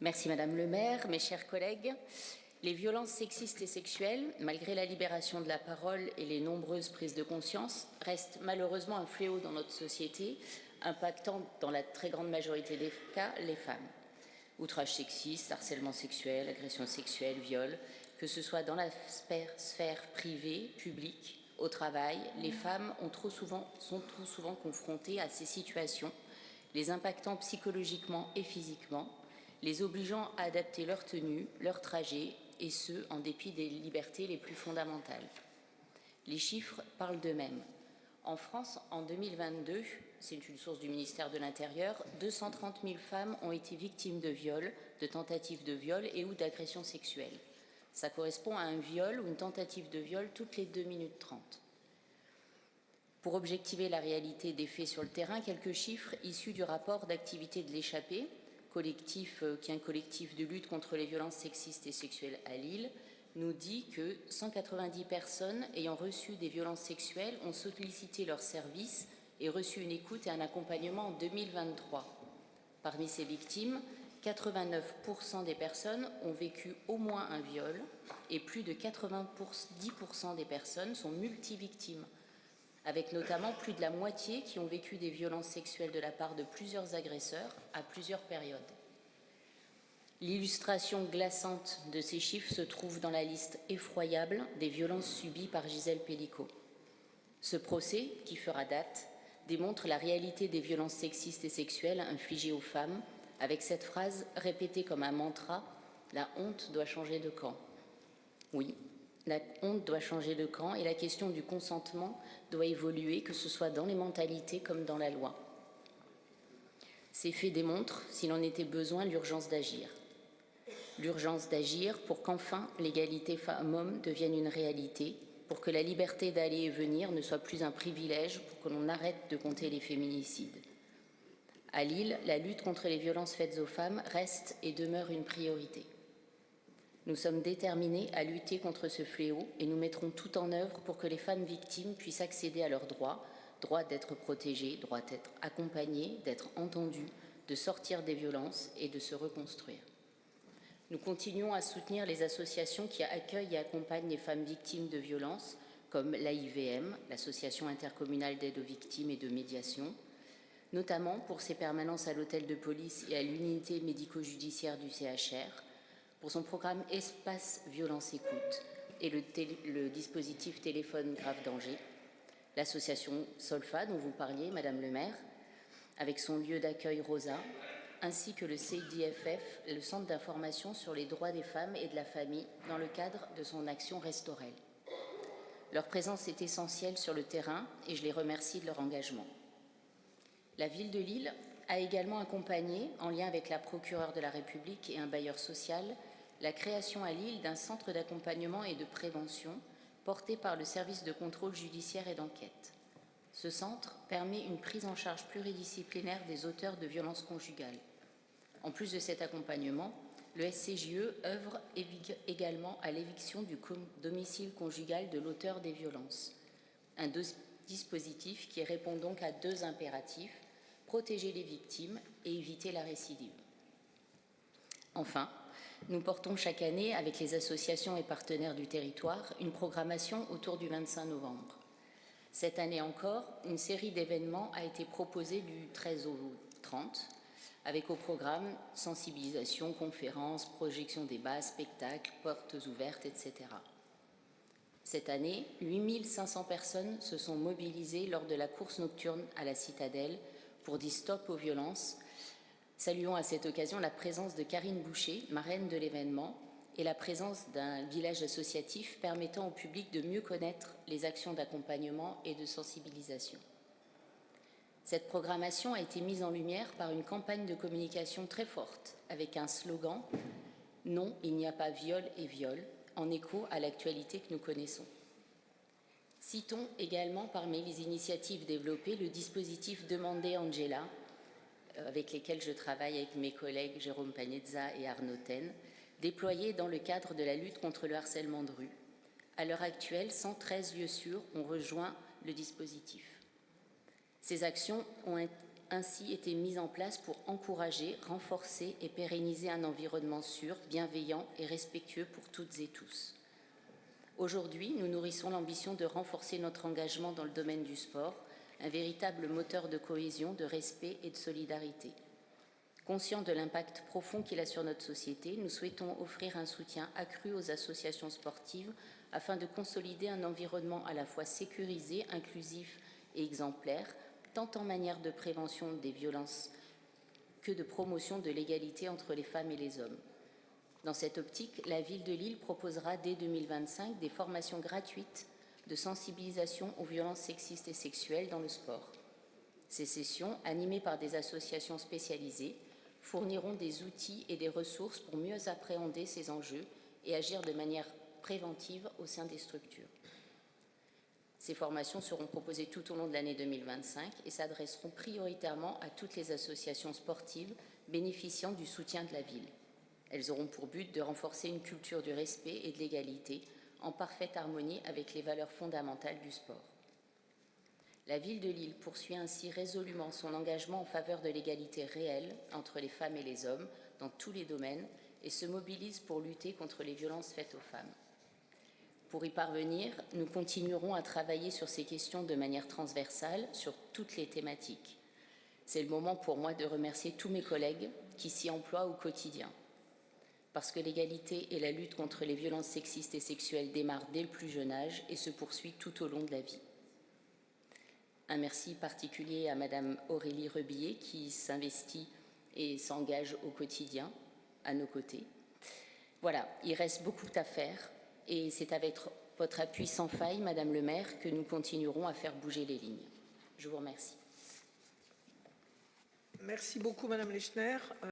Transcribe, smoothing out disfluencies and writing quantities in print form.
Merci Madame le maire, mes chers collègues. Les violences sexistes et sexuelles, malgré la libération de la parole et les nombreuses prises de conscience, restent malheureusement un fléau dans notre société, impactant dans la très grande majorité des cas les femmes. Outrage sexiste, harcèlement sexuel, agression sexuelle, viol, que ce soit dans la sphère privée, publique, au travail, les femmes sont trop souvent confrontées à ces situations, les impactant psychologiquement et physiquement, les obligeant à adapter leur tenue, leur trajet, et ce, en dépit des libertés les plus fondamentales. Les chiffres parlent d'eux-mêmes. En France, en 2022, c'est une source du ministère de l'Intérieur, 230 000 femmes ont été victimes de viols, de tentatives de viol et ou d'agressions sexuelles. Ça correspond à un viol ou une tentative de viol toutes les 2 minutes 30. Pour objectiver la réalité des faits sur le terrain, quelques chiffres issus du rapport d'activité de l'échappée, qui est un collectif de lutte contre les violences sexistes et sexuelles à Lille, nous dit que 190 personnes ayant reçu des violences sexuelles ont sollicité leurs services et reçu une écoute et un accompagnement en 2023. Parmi ces victimes, 89% des personnes ont vécu au moins un viol et plus de 90% des personnes sont multivictimes, avec notamment plus de la moitié qui ont vécu des violences sexuelles de la part de plusieurs agresseurs à plusieurs périodes. L'illustration glaçante de ces chiffres se trouve dans la liste effroyable des violences subies par Gisèle Pelicot. Ce procès, qui fera date, démontre la réalité des violences sexistes et sexuelles infligées aux femmes, avec cette phrase répétée comme un mantra « La honte doit changer de camp ». Oui, la honte doit changer de camp et la question du consentement doit évoluer, que ce soit dans les mentalités comme dans la loi. Ces faits démontrent, s'il en était besoin, l'urgence d'agir. L'urgence d'agir pour qu'enfin l'égalité femmes-hommes devienne une réalité, pour que la liberté d'aller et venir ne soit plus un privilège, pour que l'on arrête de compter les féminicides. À Lille, la lutte contre les violences faites aux femmes reste et demeure une priorité. Nous sommes déterminés à lutter contre ce fléau et nous mettrons tout en œuvre pour que les femmes victimes puissent accéder à leurs droits, droit d'être protégées, droit d'être accompagnées, d'être entendues, de sortir des violences et de se reconstruire. Nous continuons à soutenir les associations qui accueillent et accompagnent les femmes victimes de violences, comme l'AIVM, l'Association intercommunale d'aide aux victimes et de médiation, notamment pour ses permanences à l'hôtel de police et à l'unité médico-judiciaire du CHR, pour son programme Espace Violence Écoute et le dispositif Téléphone Grave Danger, l'association Solfa dont vous parliez, Madame le maire, avec son lieu d'accueil Rosa, ainsi que le CIDFF, le Centre d'information sur les droits des femmes et de la famille, dans le cadre de son action Restorelle. Leur présence est essentielle sur le terrain et je les remercie de leur engagement. La ville de Lille a également accompagné, en lien avec la procureure de la République et un bailleur social, la création à Lille d'un centre d'accompagnement et de prévention porté par le service de contrôle judiciaire et d'enquête. Ce centre permet une prise en charge pluridisciplinaire des auteurs de violences conjugales. En plus de cet accompagnement, le SCJE œuvre également à l'éviction du domicile conjugal de l'auteur des violences. Un dispositif qui répond donc à 2 impératifs: protéger les victimes et éviter la récidive. Enfin, nous portons chaque année, avec les associations et partenaires du territoire, une programmation autour du 25 novembre. Cette année encore, une série d'événements a été proposée du 13 au 30, avec au programme sensibilisation, conférences, projections débats, spectacles, portes ouvertes, etc. Cette année, 8500 personnes se sont mobilisées lors de la course nocturne à la Citadelle pour dire stop aux violences. Saluons à cette occasion la présence de Karine Boucher, marraine de l'événement, et la présence d'un village associatif permettant au public de mieux connaître les actions d'accompagnement et de sensibilisation. Cette programmation a été mise en lumière par une campagne de communication très forte, avec un slogan « Non, il n'y a pas viol et viol », en écho à l'actualité que nous connaissons. Citons également parmi les initiatives développées le dispositif Demandez Angela, avec lesquels je travaille avec mes collègues Jérôme Panezza et Arnaud Ten, déployé dans le cadre de la lutte contre le harcèlement de rue. À l'heure actuelle, 113 lieux sûrs ont rejoint le dispositif. Ces actions ont ainsi été mises en place pour encourager, renforcer et pérenniser un environnement sûr, bienveillant et respectueux pour toutes et tous. Aujourd'hui, nous nourrissons l'ambition de renforcer notre engagement dans le domaine du sport, un véritable moteur de cohésion, de respect et de solidarité. Conscients de l'impact profond qu'il a sur notre société, nous souhaitons offrir un soutien accru aux associations sportives afin de consolider un environnement à la fois sécurisé, inclusif et exemplaire, tant en matière de prévention des violences que de promotion de l'égalité entre les femmes et les hommes. Dans cette optique, la ville de Lille proposera dès 2025 des formations gratuites de sensibilisation aux violences sexistes et sexuelles dans le sport. Ces sessions, animées par des associations spécialisées, fourniront des outils et des ressources pour mieux appréhender ces enjeux et agir de manière préventive au sein des structures. Ces formations seront proposées tout au long de l'année 2025 et s'adresseront prioritairement à toutes les associations sportives bénéficiant du soutien de la ville. Elles auront pour but de renforcer une culture du respect et de l'égalité en parfaite harmonie avec les valeurs fondamentales du sport. La ville de Lille poursuit ainsi résolument son engagement en faveur de l'égalité réelle entre les femmes et les hommes dans tous les domaines et se mobilise pour lutter contre les violences faites aux femmes. Pour y parvenir, nous continuerons à travailler sur ces questions de manière transversale, sur toutes les thématiques. C'est le moment pour moi de remercier tous mes collègues qui s'y emploient au quotidien. Parce que l'égalité et la lutte contre les violences sexistes et sexuelles démarrent dès le plus jeune âge et se poursuivent tout au long de la vie. Un merci particulier à Madame Aurélie Rebillet qui s'investit et s'engage au quotidien à nos côtés. Voilà, il reste beaucoup à faire et c'est avec votre appui sans faille, Madame le maire, que nous continuerons à faire bouger les lignes. Je vous remercie. Merci beaucoup, Madame Lechner.